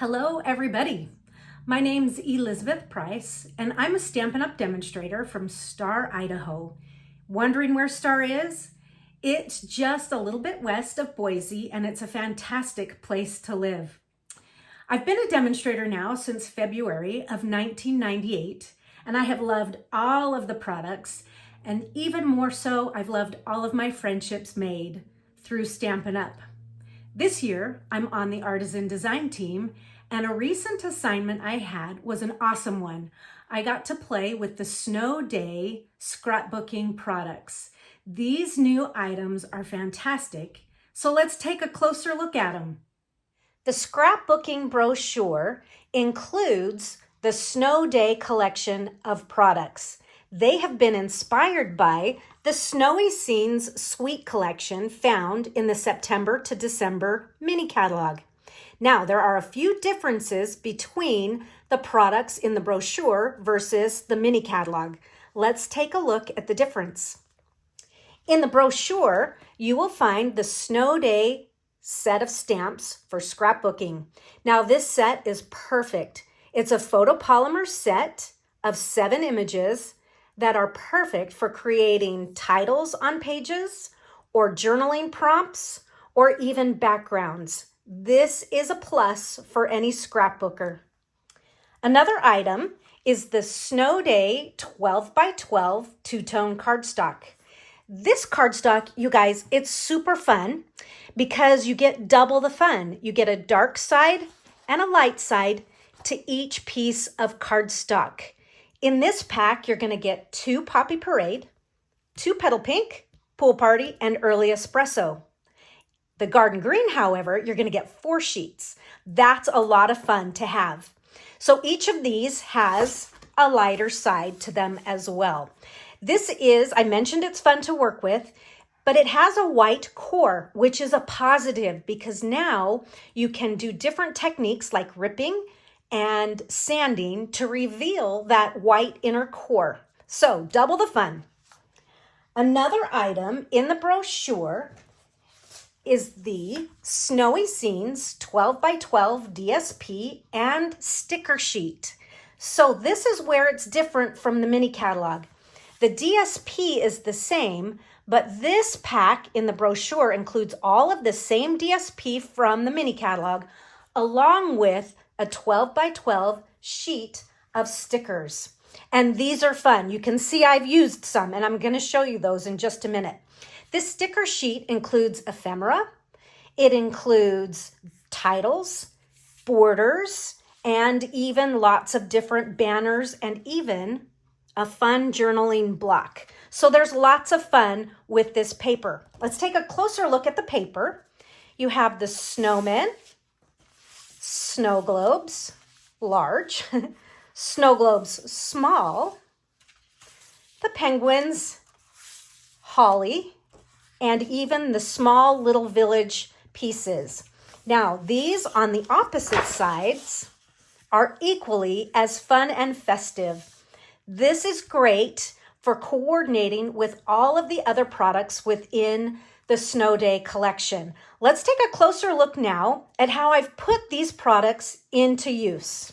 Hello, everybody. My name's Elizabeth Price, and I'm a Stampin' Up! Demonstrator from Star, Idaho. Wondering where Star is? It's just a little bit west of Boise, and it's a fantastic place to live. I've been a demonstrator now since February of 1998, and I have loved all of the products, and even more so, I've loved all of my friendships made through Stampin' Up! This year, I'm on the artisan design team, and a recent assignment I had was an awesome one. I got to play with the Snow Day Scrapbooking products. These new items are fantastic, so let's take a closer look at them. The scrapbooking brochure includes the Snow Day collection of products. They have been inspired by the Snowy Scenes Suite collection found in the September to December mini catalog. Now, there are a few differences between the products in the brochure versus the mini catalog. Let's take a look at the difference. In the brochure, you will find the Snow Day set of stamps for scrapbooking. Now, this set is perfect. It's a photopolymer set of 7 images that are perfect for creating titles on pages or journaling prompts or even backgrounds. This is a plus for any scrapbooker. Another item is the Snow Day 12 by 12 two-tone cardstock. This cardstock, you guys, it's super fun because you get double the fun. You get a dark side and a light side to each piece of cardstock. In this pack, you're going to get 2 Poppy Parade, 2 Petal Pink, Pool Party, and Early Espresso. The Garden Green, however, you're going to get 4 sheets. That's a lot of fun to have. So each of these has a lighter side to them as well. This is, I mentioned it's fun to work with, but it has a white core, which is a positive because now you can do different techniques like ripping and sanding to reveal that white inner core. So double the fun. Another item in the brochure is the Snowy Scenes 12 by 12 DSP and sticker sheet. So this is where it's different from the mini catalog. The DSP is the same, but this pack in the brochure includes all of the same DSP from the mini catalog, along with a 12 by 12 sheet of stickers. And these are fun. You can see I've used some, and I'm going to show you those in just a minute. This sticker sheet includes ephemera. It includes titles, borders, and even lots of different banners and even a fun journaling block. So there's lots of fun with this paper. Let's take a closer look at the paper. You have the snowmen, snow globes, large, snow globes, small, the penguins, holly, and even the small little village pieces. Now, these on the opposite sides are equally as fun and festive. This is great for coordinating with all of the other products within the Snow Day collection. Let's take a closer look now at how I've put these products into use.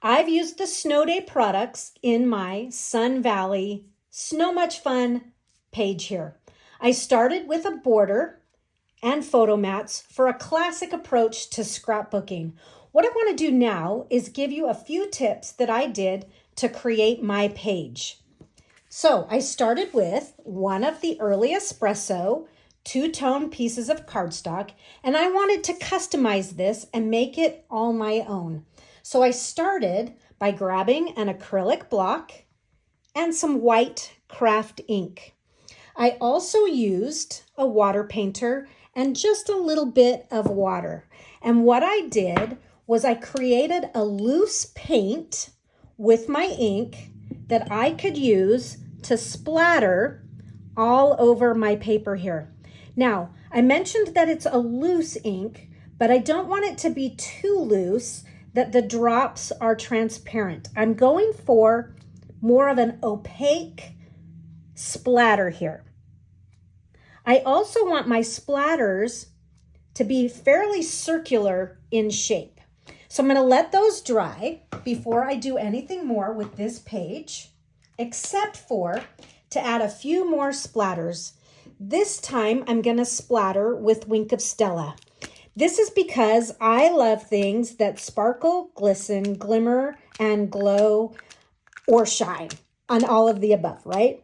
I've used the Snow Day products in my Sun Valley Snow Much Fun page here. I started with a border and photo mats for a classic approach to scrapbooking. What I want to do now is give you a few tips that I did to create my page. So I started with one of the Early Espresso two-tone pieces of cardstock, and I wanted to customize this and make it all my own. So I started by grabbing an acrylic block and some white craft ink. I also used a water painter and just a little bit of water. And what I did was I created a loose paint with my ink that I could use to splatter all over my paper here. Now, I mentioned that it's a loose ink, but I don't want it to be too loose that the drops are transparent. I'm going for more of an opaque splatter here. I also want my splatters to be fairly circular in shape. So I'm going to let those dry before I do anything more with this page, except for to add a few more splatters. This time I'm going to splatter with Wink of Stella. This is because I love things that sparkle, glisten, glimmer, and glow or shine on all of the above, right?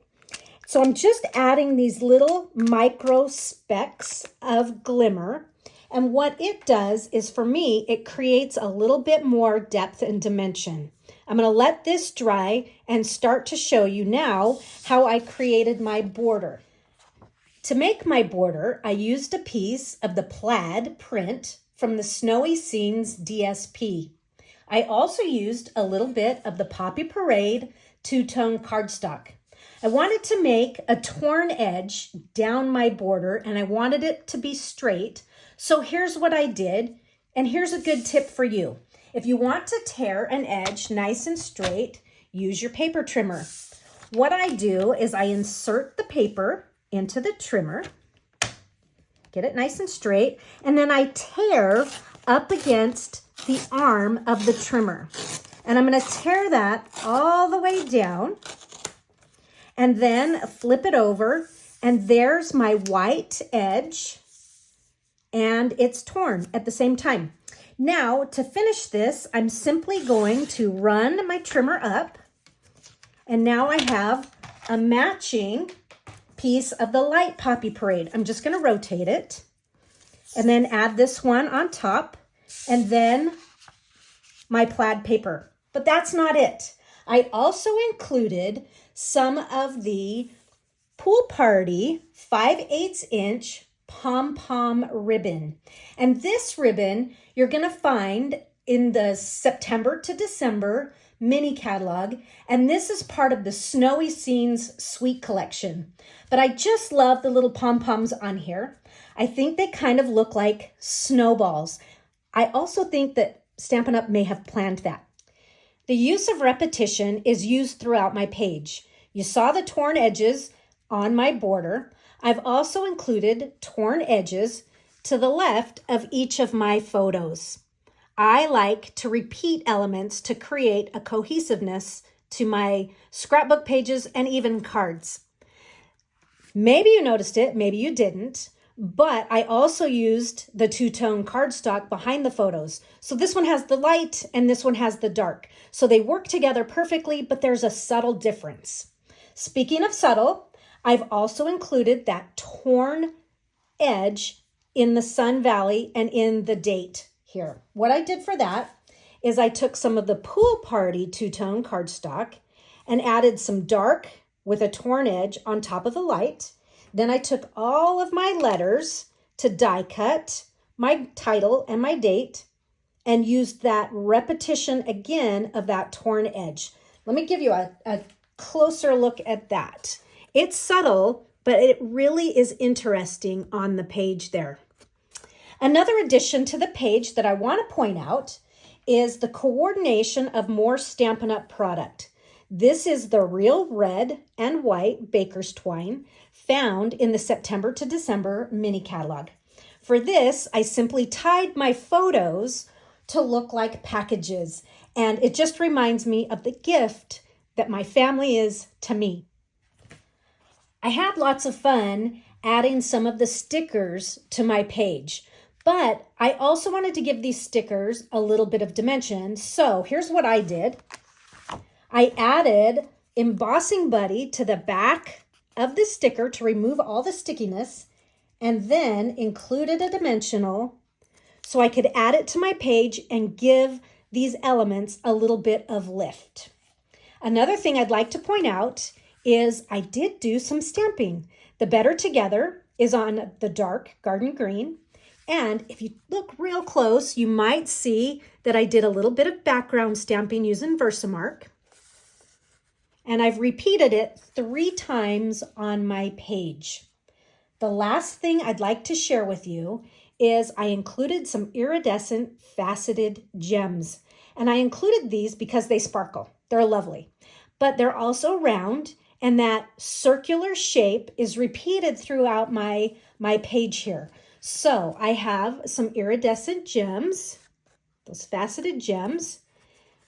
So I'm just adding these little micro specks of glimmer. And what it does is, for me, it creates a little bit more depth and dimension. I'm going to let this dry and start to show you now how I created my border. To make my border, I used a piece of the plaid print from the Snowy Scenes DSP. I also used a little bit of the Poppy Parade two-tone cardstock. I wanted to make a torn edge down my border, and I wanted it to be straight. So here's what I did, and here's a good tip for you. If you want to tear an edge nice and straight, use your paper trimmer. What I do is I insert the paper into the trimmer, get it nice and straight, and then I tear up against the arm of the trimmer. And I'm going to tear that all the way down and then flip it over, and there's my white edge, and it's torn at the same time. Now, to finish this, I'm simply going to run my trimmer up, and now I have a matching piece of the light Poppy Parade. I'm just going to rotate it and then add this one on top, and then my plaid paper. But that's not it. I also included some of the Pool Party 5/8 inch pom-pom ribbon. And this ribbon you're going to find in the September to December mini catalog. And this is part of the Snowy Scenes Sweet Collection. But I just love the little pom-poms on here. I think they kind of look like snowballs. I also think that Stampin' Up! May have planned that. The use of repetition is used throughout my page. You saw the torn edges on my border. I've also included torn edges to the left of each of my photos. I like to repeat elements to create a cohesiveness to my scrapbook pages and even cards. Maybe you noticed it, maybe you didn't, but I also used the two-tone cardstock behind the photos. So this one has the light and this one has the dark. So they work together perfectly, but there's a subtle difference. Speaking of subtle, I've also included that torn edge in the Sun Valley and in the date here. What I did for that is I took some of the Pool Party two-tone cardstock and added some dark with a torn edge on top of the light. Then I took all of my letters to die cut, my title and my date, and used that repetition again of that torn edge. Let me give you a closer look at that. It's subtle, but it really is interesting on the page there. Another addition to the page that I want to point out is the coordination of more Stampin' Up! Product. This is the real red and white baker's twine found in the September to December mini catalog. For this, I simply tied my photos to look like packages, and it just reminds me of the gift that my family is to me. I had lots of fun adding some of the stickers to my page, but I also wanted to give these stickers a little bit of dimension. So here's what I did. I added embossing buddy to the back of the sticker to remove all the stickiness, and then included a dimensional so I could add it to my page and give these elements a little bit of lift. Another thing I'd like to point out is I did do some stamping. The Better Together is on the dark garden green. And if you look real close, you might see that I did a little bit of background stamping using Versamark. And I've repeated it 3 times on my page. The last thing I'd like to share with you is I included some iridescent faceted gems. And I included these because they sparkle. They're lovely. But they're also round, and that circular shape is repeated throughout my page here. So I have some iridescent gems those faceted gems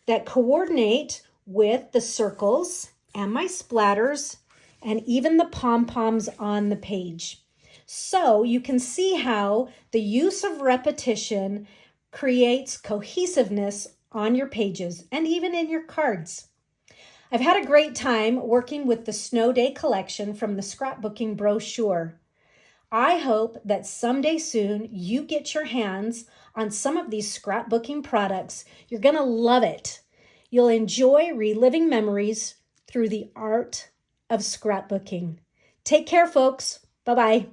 that coordinate with the circles and my splatters and even the pom-poms on the page. So you can see how the use of repetition creates cohesiveness on your pages and even in your cards. I've had a great time working with the Snow Day collection from the scrapbooking brochure. I hope that someday soon you get your hands on some of these scrapbooking products. You're going to love it. You'll enjoy reliving memories through the art of scrapbooking. Take care, folks. Bye-bye.